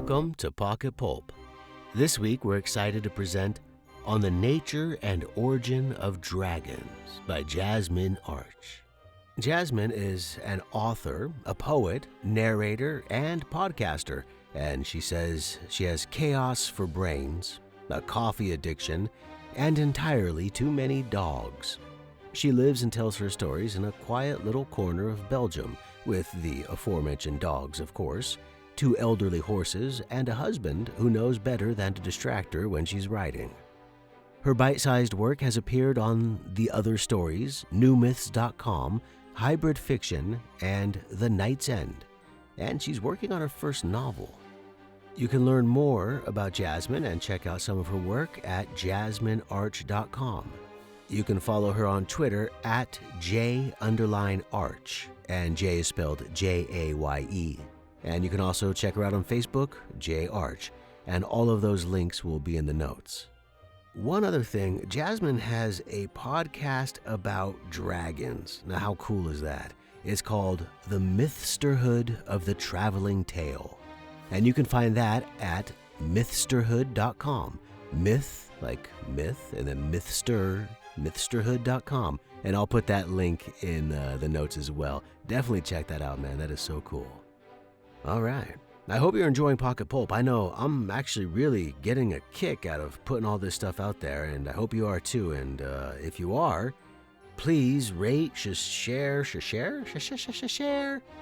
Welcome to Pocket Pulp. This week we're excited to present On the Nature and Origin of Dragons by Jasmine Arch. Jasmine is an author, a poet, narrator, and podcaster, and she says she has chaos for brains, a coffee addiction, and entirely too many dogs. She lives and tells her stories in a quiet little corner of Belgium, with the aforementioned dogs, of course, 2 elderly horses, and a husband who knows better than to distract her when she's writing. Her bite-sized work has appeared on The Other Stories, newmyths.com, Hybrid Fiction, and The Night's End, and she's working on her first novel. You can learn more about Jasmine and check out some of her work at jasminearch.com. You can follow her on Twitter at J_Arch, and J is spelled Jaye. And you can also check her out on Facebook, J Arch, and all of those links will be in the notes. One other thing, Jasmine has a podcast about dragons. Now, how cool is that? It's called The Mythsterhood of the Traveling Tale. And you can find that at mythsterhood.com. Myth, like myth, and then mythsterhood.com. And I'll put that link in the notes as well. Definitely check that out, man. That is so cool. All right. I hope you're enjoying Pocket Pulp. I know I'm actually really getting a kick out of putting all this stuff out there, and I hope you are too. And if you are, please rate, share,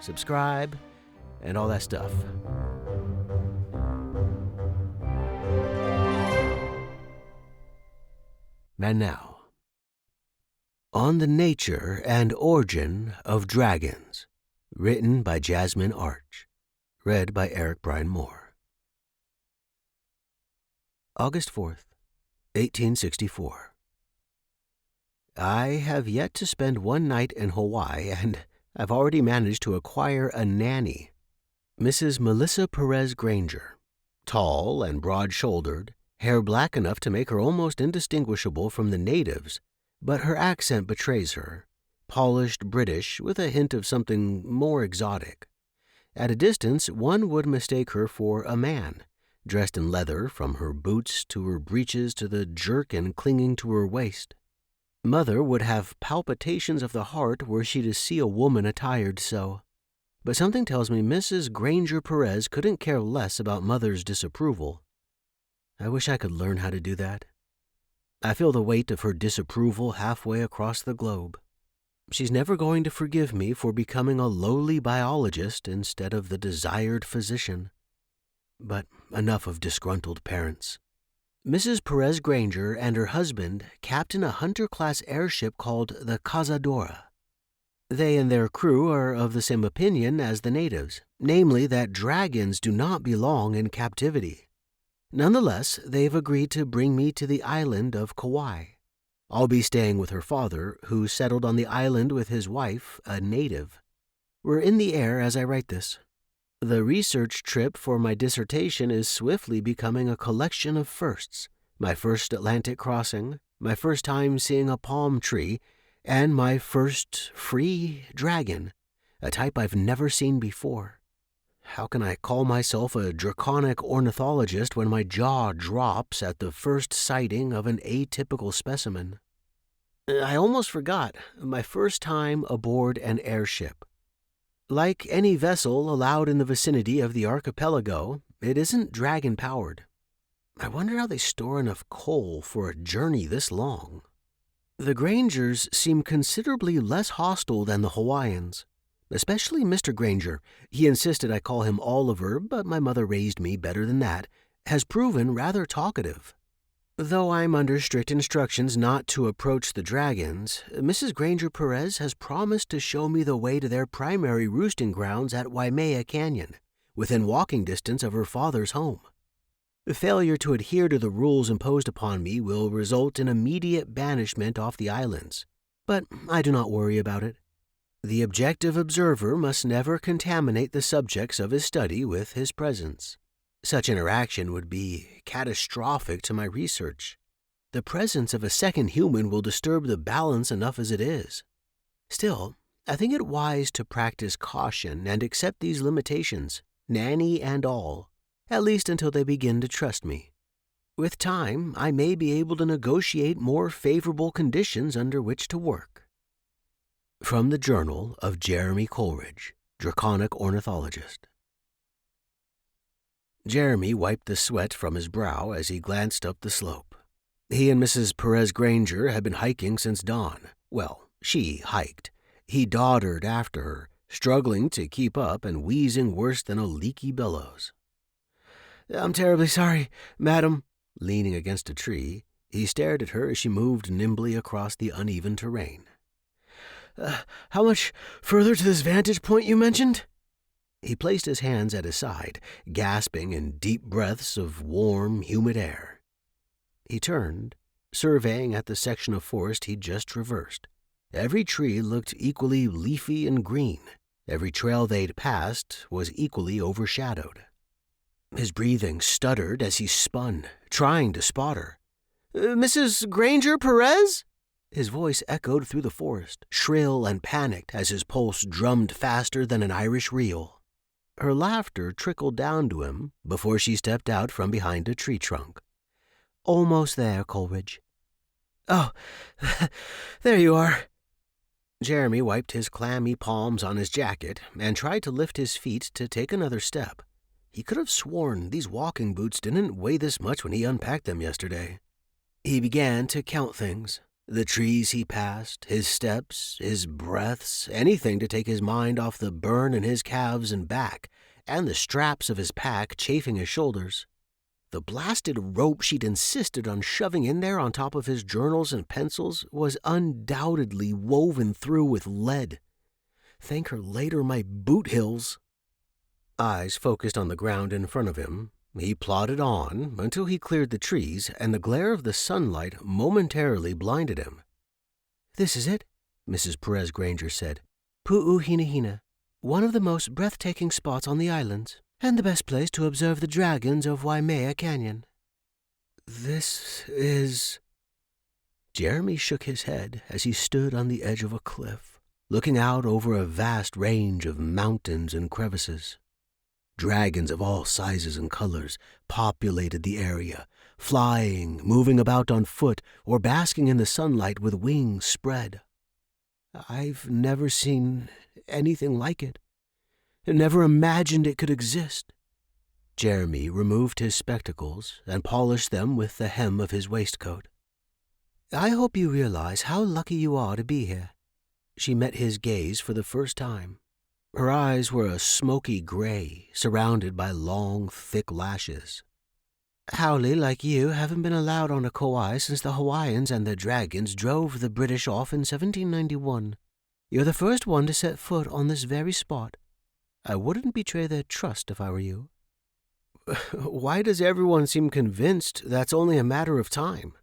subscribe, and all that stuff. And now, On the Nature and Origin of Dragons, written by Jasmine Arch. Read by Eric Brian Moore. August 4th, 1864. I have yet to spend one night in Hawaii, and I've already managed to acquire a nanny. Mrs. Melissa Perez Granger, tall and broad-shouldered, hair black enough to make her almost indistinguishable from the natives, but her accent betrays her, polished British with a hint of something more exotic. At a distance, one would mistake her for a man, dressed in leather from her boots to her breeches to the jerkin clinging to her waist. Mother would have palpitations of the heart were she to see a woman attired so. But something tells me Mrs. Granger Perez couldn't care less about Mother's disapproval. I wish I could learn how to do that. I feel the weight of her disapproval halfway across the globe. She's never going to forgive me for becoming a lowly biologist instead of the desired physician. But enough of disgruntled parents. Mrs. Perez Granger and her husband captain a Hunter-class airship called the Cazadora. They and their crew are of the same opinion as the natives, namely that dragons do not belong in captivity. Nonetheless, they've agreed to bring me to the island of Kauai. I'll be staying with her father, who settled on the island with his wife, a native. We're in the air as I write this. The research trip for my dissertation is swiftly becoming a collection of firsts. My first Atlantic crossing, my first time seeing a palm tree, and my first free dragon, a type I've never seen before. How can I call myself a draconic ornithologist when my jaw drops at the first sighting of an atypical specimen? I almost forgot my first time aboard an airship. Like any vessel allowed in the vicinity of the archipelago, it isn't dragon-powered. I wonder how they store enough coal for a journey this long. The Grangers seem considerably less hostile than the Hawaiians. Especially Mr. Granger. He insisted I call him Oliver, but my mother raised me better than that, has proven rather talkative. Though I'm under strict instructions not to approach the dragons, Mrs. Granger Perez has promised to show me the way to their primary roosting grounds at Waimea Canyon, within walking distance of her father's home. The failure to adhere to the rules imposed upon me will result in immediate banishment off the islands, but I do not worry about it. The objective observer must never contaminate the subjects of his study with his presence. Such interaction would be catastrophic to my research. The presence of a second human will disturb the balance enough as it is. Still, I think it wise to practice caution and accept these limitations, nanny and all, at least until they begin to trust me. With time, I may be able to negotiate more favorable conditions under which to work. From the Journal of Jeremy Coleridge, Draconic Ornithologist. Jeremy wiped the sweat from his brow as he glanced up the slope. He and Mrs. Perez Granger had been hiking since dawn. Well, she hiked. He doddered after her, struggling to keep up and wheezing worse than a leaky bellows. "I'm terribly sorry, madam." Leaning against a tree, he stared at her as she moved nimbly across the uneven terrain. "How much further to this vantage point you mentioned?" He placed his hands at his side, gasping in deep breaths of warm, humid air. He turned, surveying at the section of forest he'd just traversed. Every tree looked equally leafy and green. Every trail they'd passed was equally overshadowed. His breathing stuttered as he spun, trying to spot her. "Mrs. Granger Perez?" His voice echoed through the forest, shrill and panicked as his pulse drummed faster than an Irish reel. Her laughter trickled down to him before she stepped out from behind a tree trunk. "Almost there, Coleridge." "Oh, there you are." Jeremy wiped his clammy palms on his jacket and tried to lift his feet to take another step. He could have sworn these walking boots didn't weigh this much when he unpacked them yesterday. He began to count things. The trees he passed, his steps, his breaths, anything to take his mind off the burn in his calves and back, and the straps of his pack chafing his shoulders. The blasted rope she'd insisted on shoving in there on top of his journals and pencils was undoubtedly woven through with lead. Thank her later, my boot heels. Eyes focused on the ground in front of him, he plodded on until he cleared the trees and the glare of the sunlight momentarily blinded him. "This is it," Mrs. Perez Granger said. "Pu'uhinahina, one of the most breathtaking spots on the islands, and the best place to observe the dragons of Waimea Canyon." "This is—" Jeremy shook his head as he stood on the edge of a cliff, looking out over a vast range of mountains and crevices. Dragons of all sizes and colors populated the area, flying, moving about on foot, or basking in the sunlight with wings spread. "I've never seen anything like it. Never imagined it could exist." Jeremy removed his spectacles and polished them with the hem of his waistcoat. "I hope you realize how lucky you are to be here." She met his gaze for the first time. Her eyes were a smoky gray, surrounded by long, thick lashes. "Howley, like you, haven't been allowed on a Kauai since the Hawaiians and their dragons drove the British off in 1791. You're the first one to set foot on this very spot. I wouldn't betray their trust if I were you." "Why does everyone seem convinced that's only a matter of time?"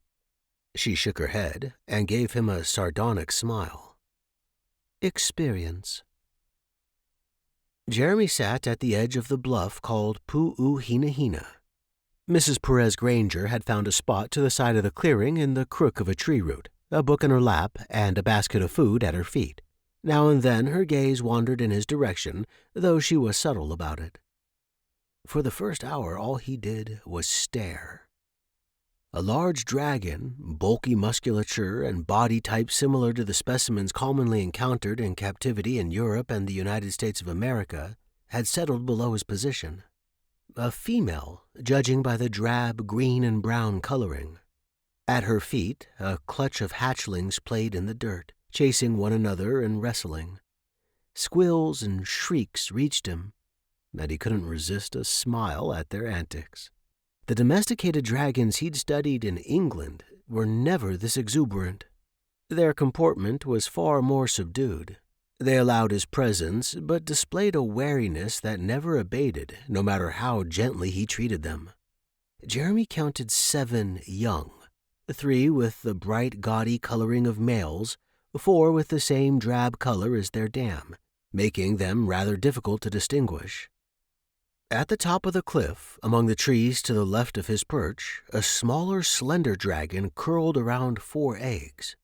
She shook her head and gave him a sardonic smile. "Experience." Jeremy sat at the edge of the bluff called Pu'uhinahina. Mrs. Perez Granger had found a spot to the side of the clearing in the crook of a tree root, a book in her lap, and a basket of food at her feet. Now and then her gaze wandered in his direction, though she was subtle about it. For the first hour all he did was stare. A large dragon, bulky musculature and body type similar to the specimens commonly encountered in captivity in Europe and the United States of America, had settled below his position. A female, judging by the drab green and brown coloring. At her feet, a clutch of hatchlings played in the dirt, chasing one another and wrestling. Squeals and shrieks reached him, and he couldn't resist a smile at their antics. The domesticated dragons he'd studied in England were never this exuberant. Their comportment was far more subdued. They allowed his presence, but displayed a wariness that never abated, no matter how gently he treated them. Jeremy counted 7 young, 3 with the bright, gaudy coloring of males, 4 with the same drab color as their dam, making them rather difficult to distinguish. At the top of the cliff, among the trees to the left of his perch, a smaller, slender dragon curled around 4 eggs.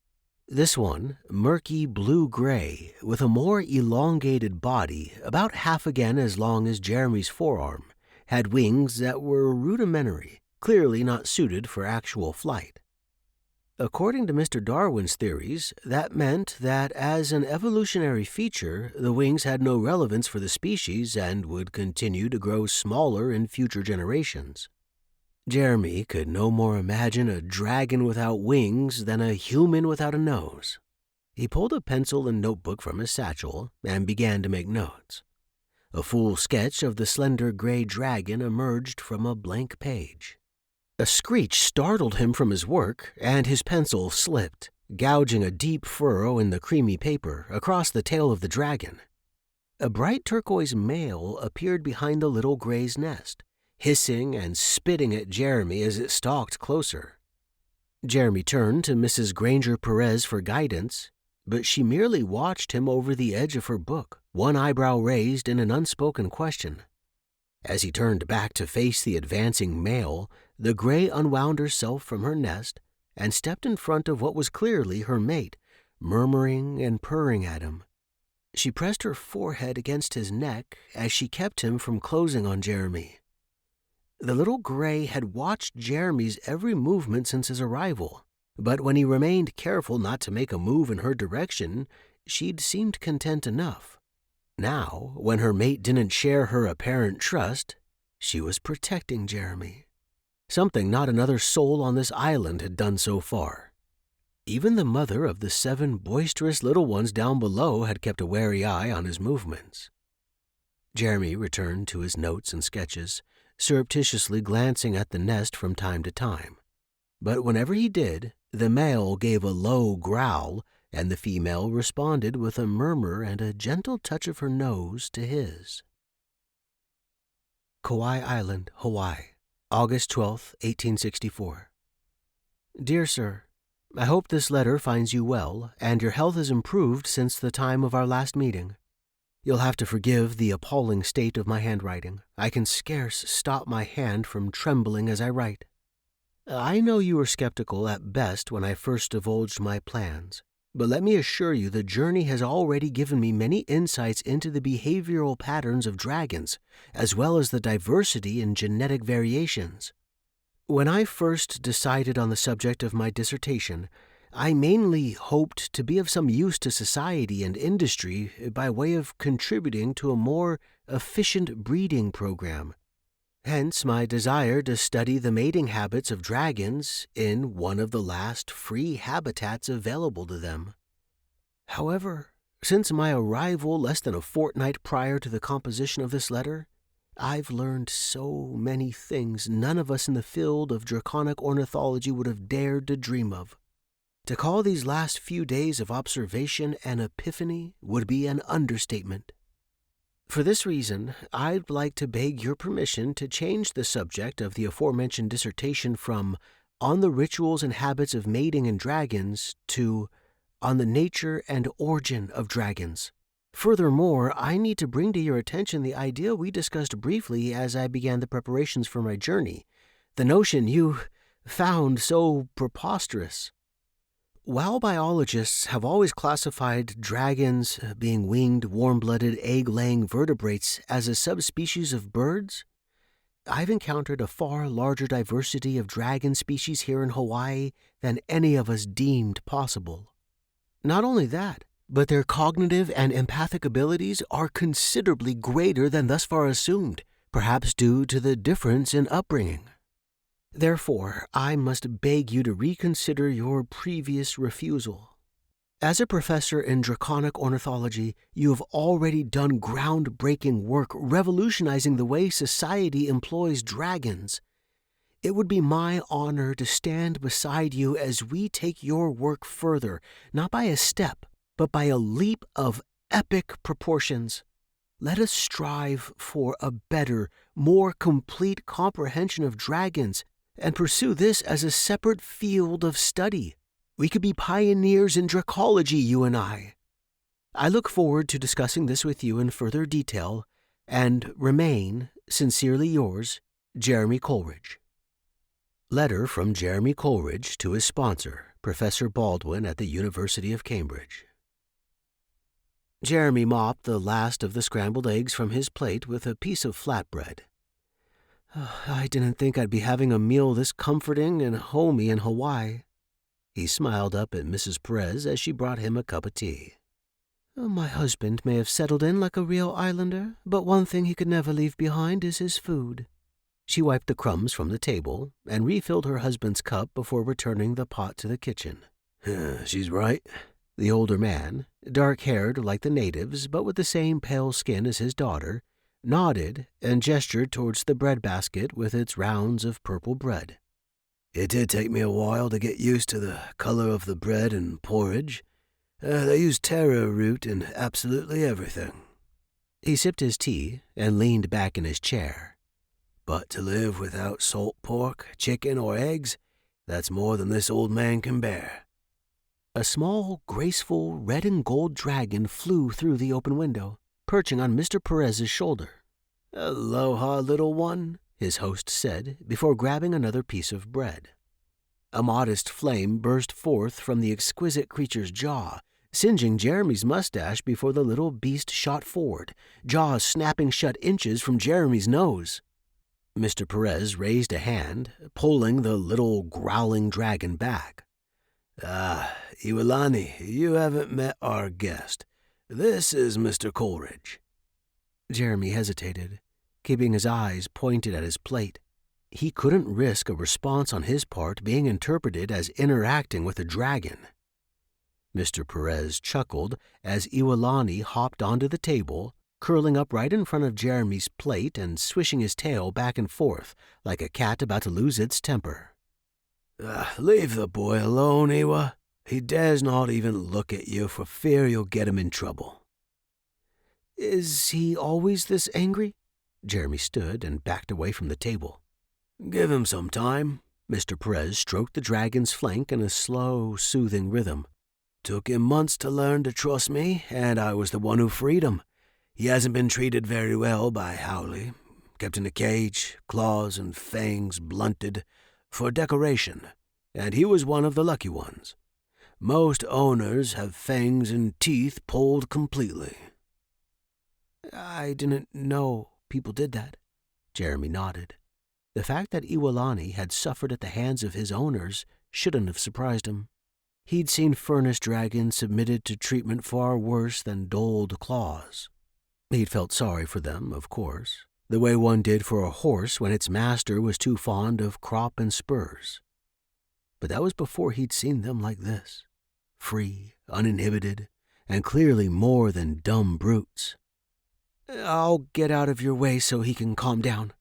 This one, murky blue-gray, with a more elongated body, about half again as long as Jeremy's forearm, had wings that were rudimentary, clearly not suited for actual flight. According to Mr. Darwin's theories, that meant that as an evolutionary feature, the wings had no relevance for the species and would continue to grow smaller in future generations. Jeremy could no more imagine a dragon without wings than a human without a nose. He pulled a pencil and notebook from his satchel and began to make notes. A full sketch of the slender gray dragon emerged from a blank page. A screech startled him from his work, and his pencil slipped, gouging a deep furrow in the creamy paper across the tail of the dragon. A bright turquoise male appeared behind the little gray's nest, hissing and spitting at Jeremy as it stalked closer. Jeremy turned to Mrs. Granger Perez for guidance, but she merely watched him over the edge of her book, one eyebrow raised in an unspoken question. As he turned back to face the advancing male, the gray unwound herself from her nest and stepped in front of what was clearly her mate, murmuring and purring at him. She pressed her forehead against his neck as she kept him from closing on Jeremy. The little gray had watched Jeremy's every movement since his arrival, but when he remained careful not to make a move in her direction, she'd seemed content enough. Now, when her mate didn't share her apparent trust, she was protecting Jeremy. Something not another soul on this island had done so far. Even the mother of the 7 boisterous little ones down below had kept a wary eye on his movements. Jeremy returned to his notes and sketches, surreptitiously glancing at the nest from time to time. But whenever he did, the male gave a low growl, and the female responded with a murmur and a gentle touch of her nose to his. Kauai Island, Hawaii, August 12, 1864. Dear Sir, I hope this letter finds you well, and your health has improved since the time of our last meeting. You'll have to forgive the appalling state of my handwriting. I can scarce stop my hand from trembling as I write. I know you were skeptical at best when I first divulged my plans, but let me assure you the journey has already given me many insights into the behavioral patterns of dragons, as well as the diversity in genetic variations. When I first decided on the subject of my dissertation, I mainly hoped to be of some use to society and industry by way of contributing to a more efficient breeding program. Hence my desire to study the mating habits of dragons in one of the last free habitats available to them. However, since my arrival less than a fortnight prior to the composition of this letter, I've learned so many things none of us in the field of draconic ornithology would have dared to dream of. To call these last few days of observation an epiphany would be an understatement. For this reason, I'd like to beg your permission to change the subject of the aforementioned dissertation from On the Rituals and Habits of Mating in Dragons to On the Nature and Origin of Dragons. Furthermore, I need to bring to your attention the idea we discussed briefly as I began the preparations for my journey, the notion you found so preposterous. While biologists have always classified dragons, being winged, warm-blooded, egg-laying vertebrates, as a subspecies of birds, I've encountered a far larger diversity of dragon species here in Hawaii than any of us deemed possible. Not only that, but their cognitive and empathic abilities are considerably greater than thus far assumed, perhaps due to the difference in upbringing. Therefore, I must beg you to reconsider your previous refusal. As a professor in draconic ornithology, you have already done groundbreaking work revolutionizing the way society employs dragons. It would be my honor to stand beside you as we take your work further, not by a step, but by a leap of epic proportions. Let us strive for a better, more complete comprehension of dragons and pursue this as a separate field of study. We could be pioneers in dracology, you and I. I look forward to discussing this with you in further detail, and remain, sincerely yours, Jeremy Coleridge. Letter from Jeremy Coleridge to his sponsor, Professor Baldwin at the University of Cambridge. Jeremy mopped the last of the scrambled eggs from his plate with a piece of flatbread. I didn't think I'd be having a meal this comforting and homey in Hawaii." He smiled up at Mrs. Perez as she brought him a cup of tea. "My husband may have settled in like a real islander, but one thing he could never leave behind is his food." She wiped the crumbs from the table and refilled her husband's cup before returning the pot to the kitchen. "She's right." The older man, dark-haired like the natives but with the same pale skin as his daughter, nodded and gestured towards the breadbasket with its rounds of purple bread. "It did take me a while to get used to the color of the bread and porridge. They use taro root in absolutely everything." He sipped his tea and leaned back in his chair. "But to live without salt pork, chicken, or eggs, that's more than this old man can bear." A small, graceful red and gold dragon flew through the open window, perching on Mr. Perez's shoulder. "Aloha, little one," his host said before grabbing another piece of bread. A modest flame burst forth from the exquisite creature's jaw, singeing Jeremy's mustache before the little beast shot forward, jaws snapping shut inches from Jeremy's nose. Mr. Perez raised a hand, pulling the little growling dragon back. Iolani, you haven't met our guest. This is Mr. Coleridge." Jeremy hesitated, keeping his eyes pointed at his plate. He couldn't risk a response on his part being interpreted as interacting with a dragon. Mr. Perez chuckled as Iolani hopped onto the table, curling up right in front of Jeremy's plate and swishing his tail back and forth like a cat about to lose its temper. "Leave the boy alone, Iwa. He dares not even look at you for fear you'll get him in trouble." "Is he always this angry?" Jeremy stood and backed away from the table. "Give him some time." Mr. Perez stroked the dragon's flank in a slow, soothing rhythm. "Took him months to learn to trust me, and I was the one who freed him. He hasn't been treated very well by Howley. Kept in a cage, claws and fangs blunted, for decoration, and he was one of the lucky ones. Most owners have fangs and teeth pulled completely." "I didn't know people did that." Jeremy nodded. The fact that Iolani had suffered at the hands of his owners shouldn't have surprised him. He'd seen furnace dragons submitted to treatment far worse than dulled claws. He'd felt sorry for them, of course, the way one did for a horse when its master was too fond of crop and spurs. But that was before he'd seen them like this, free, uninhibited, and clearly more than dumb brutes. "I'll get out of your way so he can calm down."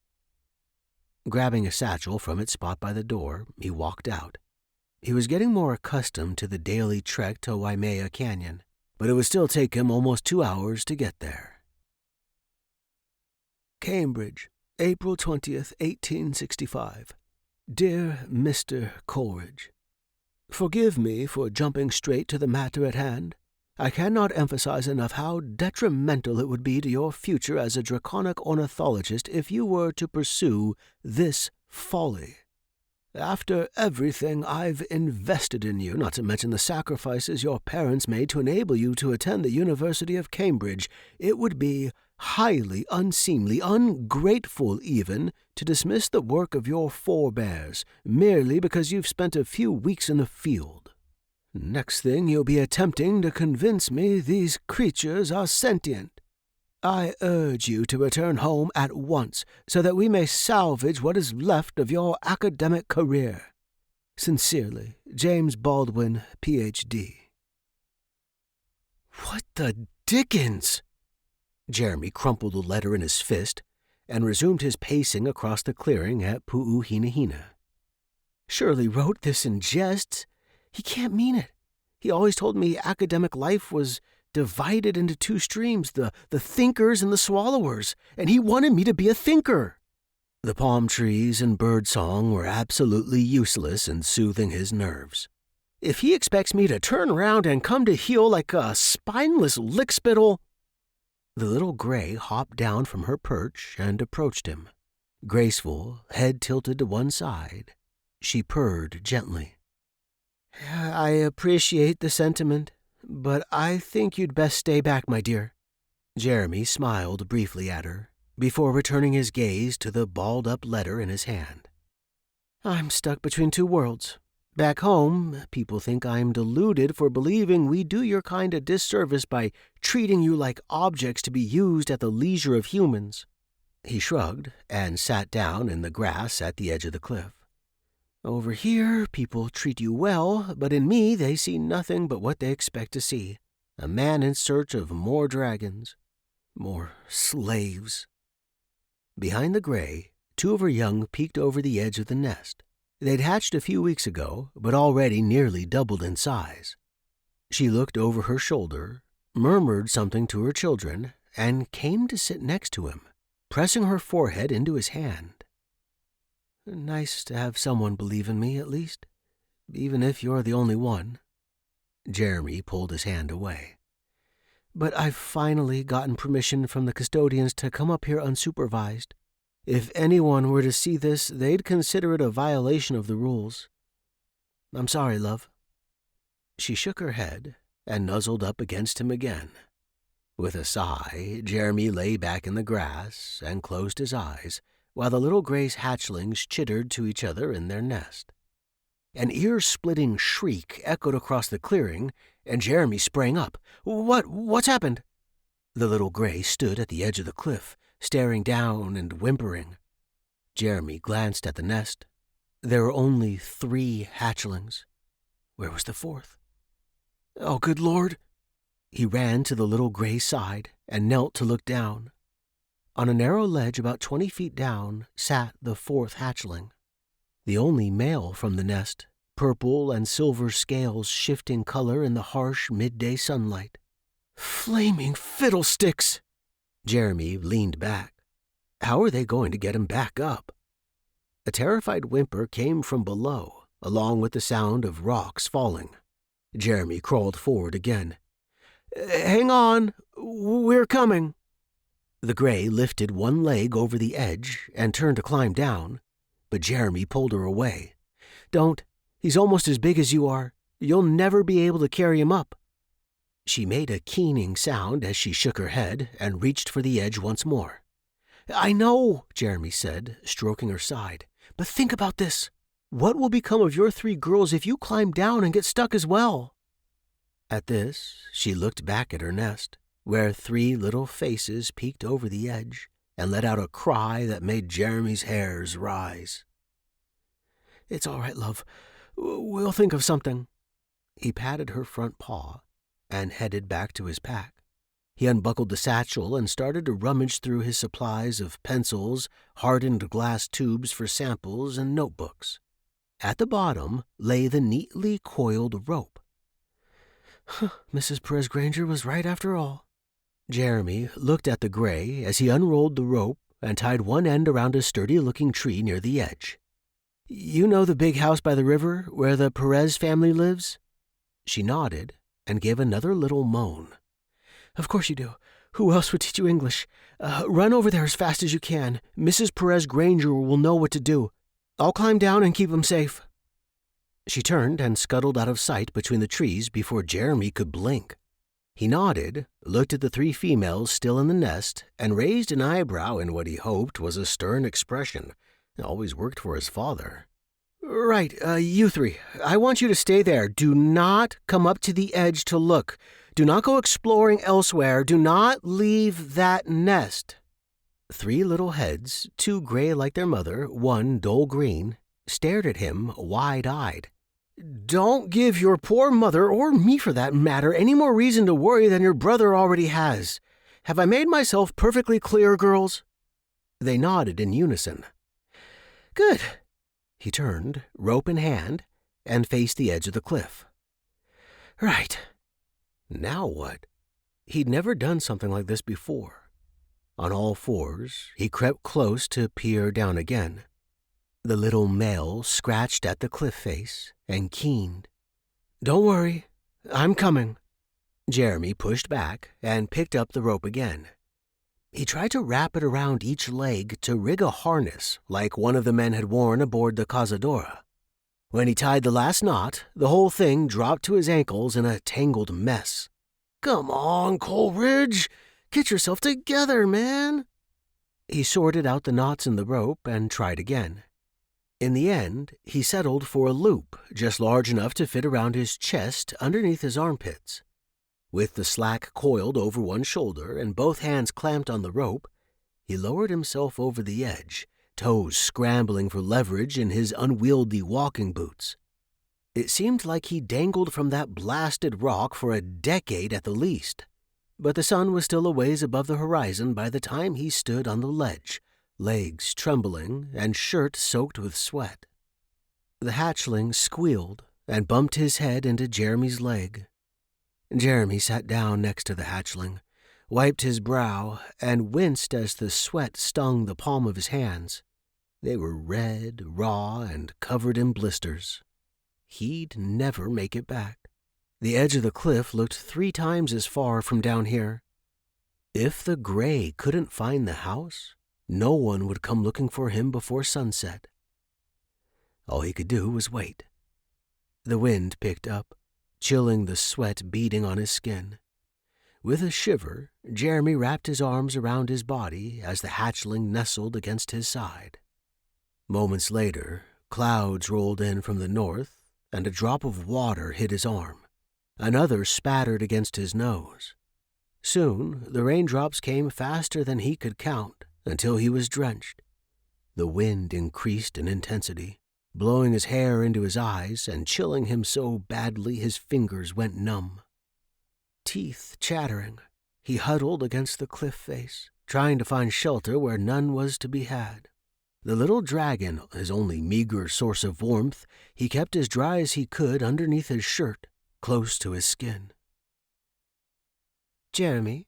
Grabbing a satchel from its spot by the door, he walked out. He was getting more accustomed to the daily trek to Waimea Canyon, but it would still take him almost 2 hours to get there. Cambridge, April 20th, 1865. Dear Mr. Coleridge, forgive me for jumping straight to the matter at hand. I cannot emphasize enough how detrimental it would be to your future as a draconic ornithologist if you were to pursue this folly. After everything I've invested in you, not to mention the sacrifices your parents made to enable you to attend the University of Cambridge, it would be highly unseemly, ungrateful even, to dismiss the work of your forebears merely because you've spent a few weeks in the field. Next thing you'll be attempting to convince me these creatures are sentient. I urge you to return home at once so that we may salvage what is left of your academic career. Sincerely, James Baldwin, Ph.D. What the dickens? Jeremy crumpled the letter in his fist and resumed his pacing across the clearing at Pu'uhinahina. Shirley wrote this in jest. He can't mean it. He always told me academic life was divided into two streams, the thinkers and the swallowers, and he wanted me to be a thinker. The palm trees and birdsong were absolutely useless in soothing his nerves. If he expects me to turn around and come to heel like a spineless lickspittle... The little gray hopped down from her perch and approached him. Graceful, head tilted to one side, she purred gently. I appreciate the sentiment, but I think you'd best stay back, my dear. Jeremy smiled briefly at her, before returning his gaze to the balled-up letter in his hand. "I'm stuck between two worlds. Back home, people think I'm deluded for believing we do your kind a disservice by treating you like objects to be used at the leisure of humans." He shrugged and sat down in the grass at the edge of the cliff. "Over here, people treat you well, but in me they see nothing but what they expect to see. A man in search of more dragons, more slaves." Behind the gray, two of her young peeked over the edge of the nest. They'd hatched a few weeks ago, but already nearly doubled in size. She looked over her shoulder, murmured something to her children, and came to sit next to him, pressing her forehead into his hand. "Nice to have someone believe in me, at least, even if you're the only one." Jeremy pulled his hand away. "But I've finally gotten permission from the custodians to come up here unsupervised. If anyone were to see this, they'd consider it a violation of the rules. I'm sorry, love." She shook her head and nuzzled up against him again. With a sigh, Jeremy lay back in the grass and closed his eyes while the little Gray's hatchlings chittered to each other in their nest. An ear-splitting shriek echoed across the clearing, and Jeremy sprang up. What's happened?" The little Gray stood at the edge of the cliff, staring down and whimpering. Jeremy glanced at the nest. There were only 3 hatchlings. Where was the 4th? "Oh, good Lord!" He ran to the little Gray's side and knelt to look down. On a narrow ledge about 20 feet down sat the 4th hatchling, the only male from the nest, purple and silver scales shifting color in the harsh midday sunlight. "Flaming fiddlesticks!" Jeremy leaned back. How are they going to get him back up? A terrified whimper came from below, along with the sound of rocks falling. Jeremy crawled forward again. "Hang on, we're coming." The Gray lifted one leg over the edge and turned to climb down, but Jeremy pulled her away. "Don't. He's almost as big as you are. You'll never be able to carry him up." She made a keening sound as she shook her head and reached for the edge once more. "I know," Jeremy said, stroking her side, "but think about this. What will become of your 3 girls if you climb down and get stuck as well?" At this, she looked back at her nest, where 3 little faces peeked over the edge and let out a cry that made Jeremy's hairs rise. "It's all right, love. We'll think of something." He patted her front paw and headed back to his pack. He unbuckled the satchel and started to rummage through his supplies of pencils, hardened glass tubes for samples, and notebooks. At the bottom lay the neatly coiled rope. Mrs. Perez Granger was right after all. Jeremy looked at the Gray as he unrolled the rope and tied one end around a sturdy-looking tree near the edge. "You know the big house by the river where the Perez family lives?" She nodded and gave another little moan. "Of course you do. Who else would teach you English? Run over there as fast as you can. Mrs. Perez Granger will know what to do. I'll climb down and keep them safe." She turned and scuttled out of sight between the trees before Jeremy could blink. He nodded, looked at the 3 females still in the nest, and raised an eyebrow in what he hoped was a stern expression. It always worked for his father. "Right, you 3. I want you to stay there. Do not come up to the edge to look. Do not go exploring elsewhere. Do not leave that nest." 3 little heads, 2 gray like their mother, 1 dull green, stared at him wide-eyed. "Don't give your poor mother, or me for that matter, any more reason to worry than your brother already has. Have I made myself perfectly clear, girls?" They nodded in unison. "Good." He turned, rope in hand, and faced the edge of the cliff. "Right. Now what?" He'd never done something like this before. On all 4s, he crept close to peer down again. The little male scratched at the cliff face and keened. "Don't worry. I'm coming." Jeremy pushed back and picked up the rope again. He tried to wrap it around each leg to rig a harness like one of the men had worn aboard the Cazadora. When he tied the last knot, the whole thing dropped to his ankles in a tangled mess. "Come on, Coleridge! Get yourself together, man!" He sorted out the knots in the rope and tried again. In the end, he settled for a loop just large enough to fit around his chest underneath his armpits. With the slack coiled over one shoulder and both hands clamped on the rope, he lowered himself over the edge, toes scrambling for leverage in his unwieldy walking boots. It seemed like he dangled from that blasted rock for a decade at the least, but the sun was still a ways above the horizon by the time he stood on the ledge, legs trembling and shirt soaked with sweat. The hatchling squealed and bumped his head into Jeremy's leg. Jeremy sat down next to the hatchling, wiped his brow, and winced as the sweat stung the palm of his hands. They were red, raw, and covered in blisters. He'd never make it back. The edge of the cliff looked 3 times as far from down here. If the gray couldn't find the house, no one would come looking for him before sunset. All he could do was wait. The wind picked up, chilling the sweat beading on his skin. With a shiver, Jeremy wrapped his arms around his body as the hatchling nestled against his side. Moments later, clouds rolled in from the north, and a drop of water hit his arm. Another spattered against his nose. Soon, the raindrops came faster than he could count until he was drenched. The wind increased in intensity, blowing his hair into his eyes and chilling him so badly his fingers went numb. Teeth chattering, he huddled against the cliff face, trying to find shelter where none was to be had. The little dragon, his only meager source of warmth, he kept as dry as he could underneath his shirt, close to his skin. "Jeremy?"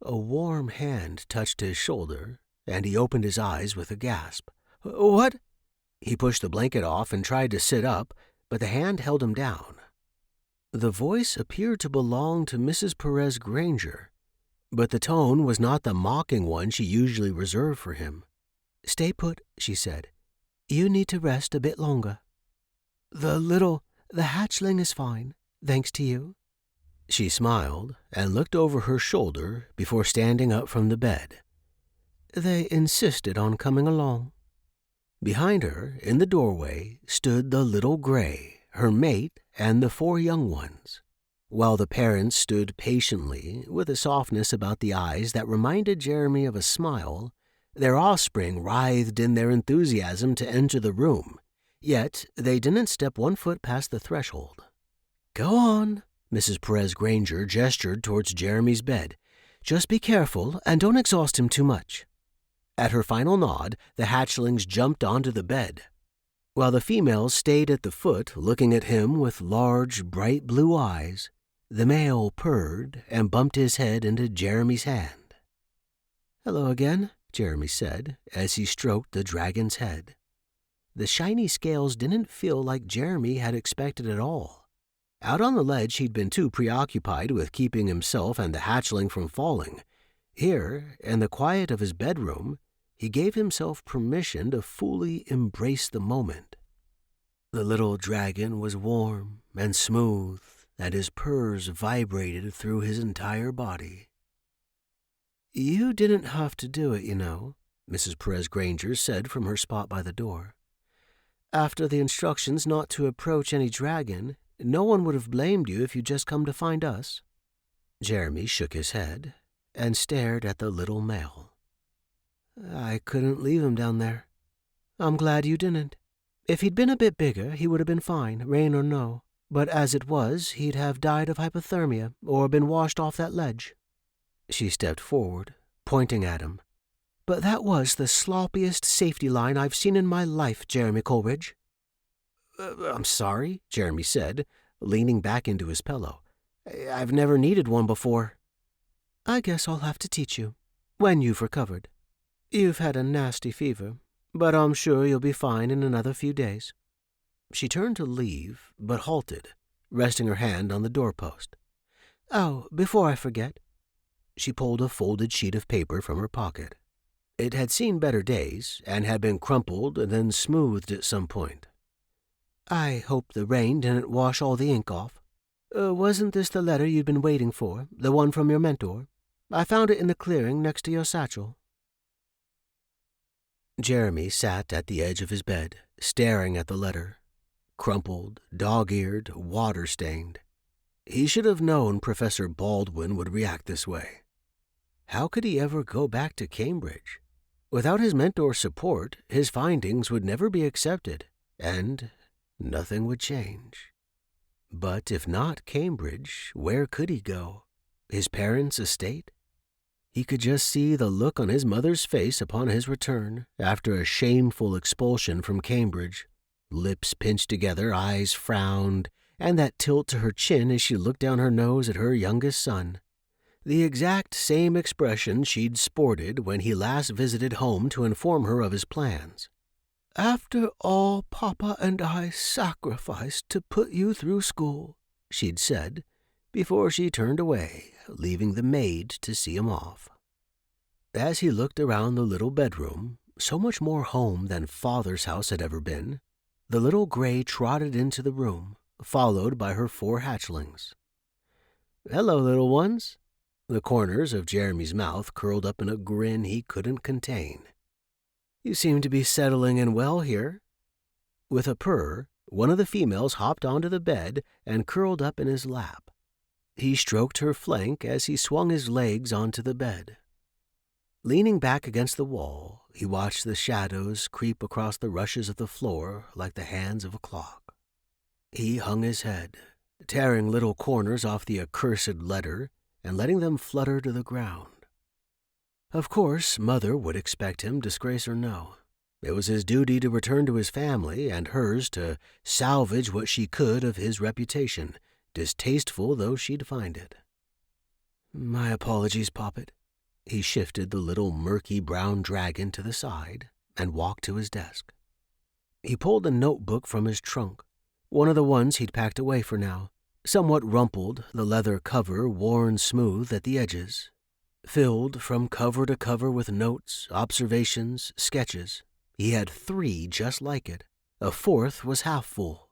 A warm hand touched his shoulder, and he opened his eyes with a gasp. "What?" He pushed the blanket off and tried to sit up, but the hand held him down. The voice appeared to belong to Mrs. Perez Granger, but the tone was not the mocking one she usually reserved for him. "Stay put," she said. "You need to rest a bit longer. The hatchling is fine, thanks to you." She smiled and looked over her shoulder before standing up from the bed. "They insisted on coming along." Behind her, in the doorway, stood the little gray, her mate, and the 4 young ones. While the parents stood patiently, with a softness about the eyes that reminded Jeremy of a smile, their offspring writhed in their enthusiasm to enter the room, yet they didn't step 1 foot past the threshold. "Go on," Mrs. Perez Granger gestured towards Jeremy's bed. "Just be careful and don't exhaust him too much." At her final nod, the hatchlings jumped onto the bed, while the females stayed at the foot looking at him with large, bright blue eyes. The male purred and bumped his head into Jeremy's hand. "Hello again," Jeremy said as he stroked the dragon's head. The shiny scales didn't feel like Jeremy had expected at all. Out on the ledge, he'd been too preoccupied with keeping himself and the hatchling from falling. Here, in the quiet of his bedroom, he gave himself permission to fully embrace the moment. The little dragon was warm and smooth, and his purrs vibrated through his entire body. "You didn't have to do it, you know," Mrs. Perez Granger said from her spot by the door. "After the instructions not to approach any dragon, no one would have blamed you if you'd just come to find us." Jeremy shook his head and stared at the little male. "I couldn't leave him down there." "I'm glad you didn't. If he'd been a bit bigger, he would have been fine, rain or no. But as it was, he'd have died of hypothermia or been washed off that ledge." She stepped forward, pointing at him. "But that was the sloppiest safety line I've seen in my life, Jeremy Coleridge." I'm sorry," Jeremy said, leaning back into his pillow. "I've never needed one before." "I guess I'll have to teach you, when you've recovered. You've had a nasty fever, but I'm sure you'll be fine in another few days." She turned to leave, but halted, resting her hand on the doorpost. "Oh, before I forget." She pulled a folded sheet of paper from her pocket. It had seen better days and had been crumpled and then smoothed at some point. "I hope the rain didn't wash all the ink off. Wasn't this the letter you'd been waiting for, the one from your mentor? I found it in the clearing next to your satchel." Jeremy sat at the edge of his bed, staring at the letter. Crumpled, dog-eared, water-stained. He should have known Professor Baldwin would react this way. How could he ever go back to Cambridge? Without his mentor's support, his findings would never be accepted, and nothing would change. But if not Cambridge, where could he go? His parents' estate? He could just see the look on his mother's face upon his return after a shameful expulsion from Cambridge. Lips pinched together, eyes frowned, and that tilt to her chin as she looked down her nose at her youngest son. The exact same expression she'd sported when he last visited home to inform her of his plans. "After all Papa and I sacrificed to put you through school," she'd said, before she turned away, leaving the maid to see him off. As he looked around the little bedroom, so much more home than Father's house had ever been, the little gray trotted into the room, followed by her 4 hatchlings. "Hello, little ones." The corners of Jeremy's mouth curled up in a grin he couldn't contain. "You seem to be settling in well here." With a purr, one of the females hopped onto the bed and curled up in his lap. He stroked her flank as he swung his legs onto the bed. Leaning back against the wall, he watched the shadows creep across the rushes of the floor like the hands of a clock. He hung his head, tearing little corners off the accursed letter and letting them flutter to the ground. Of course, Mother would expect him, disgrace or no. It was his duty to return to his family and hers to salvage what she could of his reputation, distasteful though she'd find it. "My apologies, Poppet." He shifted the little murky brown dragon to the side and walked to his desk. He pulled a notebook from his trunk, one of the ones he'd packed away for now, somewhat rumpled, the leather cover worn smooth at the edges, filled from cover to cover with notes, observations, sketches. He had 3 just like it. A 4th was half full.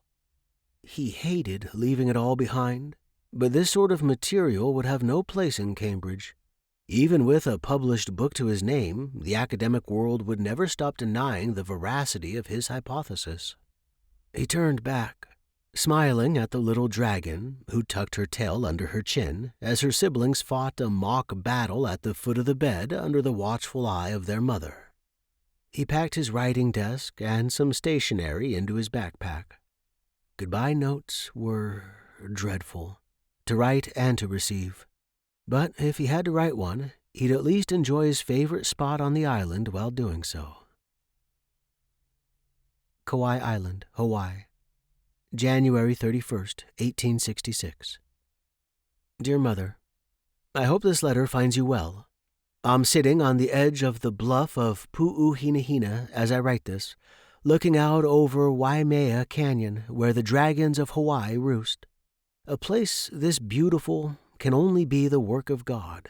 He hated leaving it all behind, but this sort of material would have no place in Cambridge. Even with a published book to his name, the academic world would never stop denying the veracity of his hypothesis. He turned back, smiling at the little dragon, who tucked her tail under her chin as her siblings fought a mock battle at the foot of the bed under the watchful eye of their mother. He packed his writing desk and some stationery into his backpack. Goodbye notes were dreadful, to write and to receive. But if he had to write one, he'd at least enjoy his favorite spot on the island while doing so. Kauai Island, Hawaii, January 31st, 1866. Dear Mother, I hope this letter finds you well. I'm sitting on the edge of the bluff of Pu'uhinahina as I write this, looking out over Waimea Canyon where the dragons of Hawaii roost. A place this beautiful can only be the work of God.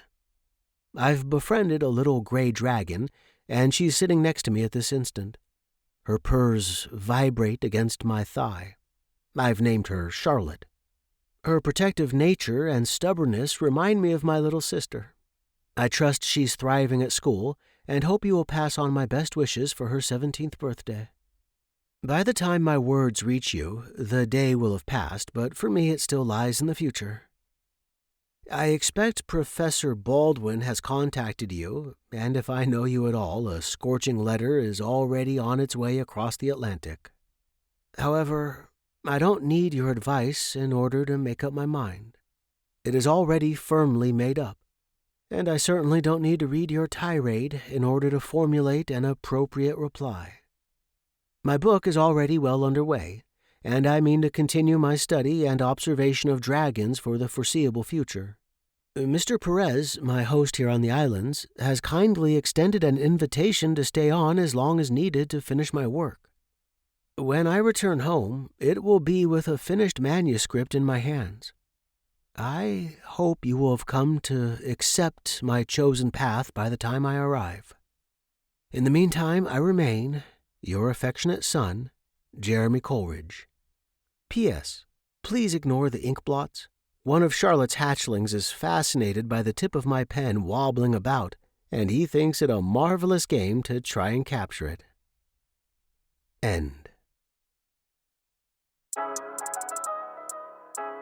I've befriended a little gray dragon, and she's sitting next to me at this instant. Her purrs vibrate against my thigh. I've named her Charlotte. Her protective nature and stubbornness remind me of my little sister. I trust she's thriving at school, and hope you will pass on my best wishes for her 17th birthday. By the time my words reach you, the day will have passed, but for me it still lies in the future. I expect Professor Baldwin has contacted you, and if I know you at all, a scorching letter is already on its way across the Atlantic. However, I don't need your advice in order to make up my mind. It is already firmly made up, and I certainly don't need to read your tirade in order to formulate an appropriate reply. My book is already well underway, and I mean to continue my study and observation of dragons for the foreseeable future. Mr. Perez, my host here on the islands, has kindly extended an invitation to stay on as long as needed to finish my work. When I return home, it will be with a finished manuscript in my hands. I hope you will have come to accept my chosen path by the time I arrive. In the meantime, I remain your affectionate son, Jeremy Coleridge. P.S. Please ignore the ink blots. One of Charlotte's hatchlings is fascinated by the tip of my pen wobbling about, and he thinks it a marvelous game to try and capture it. End.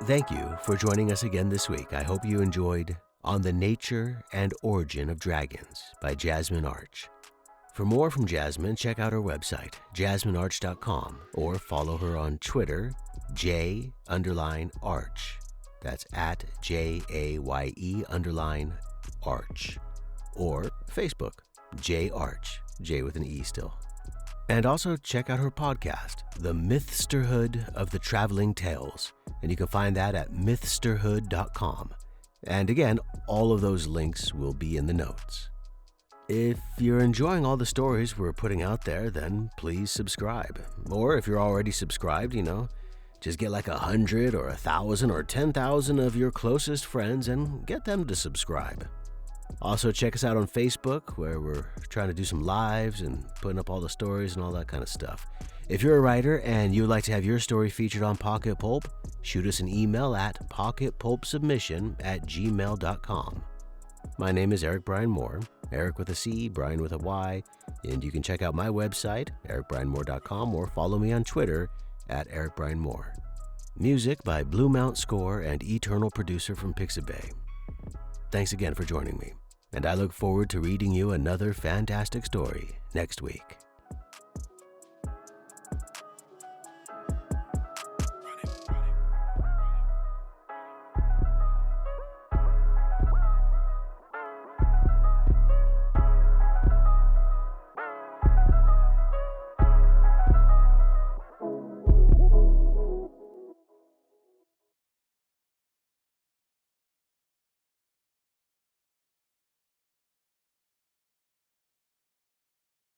Thank you for joining us again this week. I hope you enjoyed On the Nature and Origin of Dragons by Jasmine Arch. For more from Jasmine, check out her website, jasminearch.com, or follow her on Twitter, J_Arch. That's at JAYE_Arch. Or Facebook, J Arch, J with an E still. And also check out her podcast, The Mythsterhood of the Traveling Tales, and you can find that at mythsterhood.com. And again, all of those links will be in the notes. If you're enjoying all the stories we're putting out there, then please subscribe. Or if you're already subscribed, just get like 100 or 1,000 or 10,000 of your closest friends and get them to subscribe. Also, check us out on Facebook, where we're trying to do some lives and putting up all the stories and all that kind of stuff. If you're a writer and you would like to have your story featured on Pocket Pulp, shoot us an email at pocketpulpsubmission@gmail.com. My name is Eric Brian Moore, Eric with a C, Brian with a Y, and you can check out my website, ericbrianmoore.com, or follow me on Twitter at ericbrianmoore. Music by Blue Mount Score and Eternal Producer from Pixabay. Thanks again for joining me, and I look forward to reading you another fantastic story next week.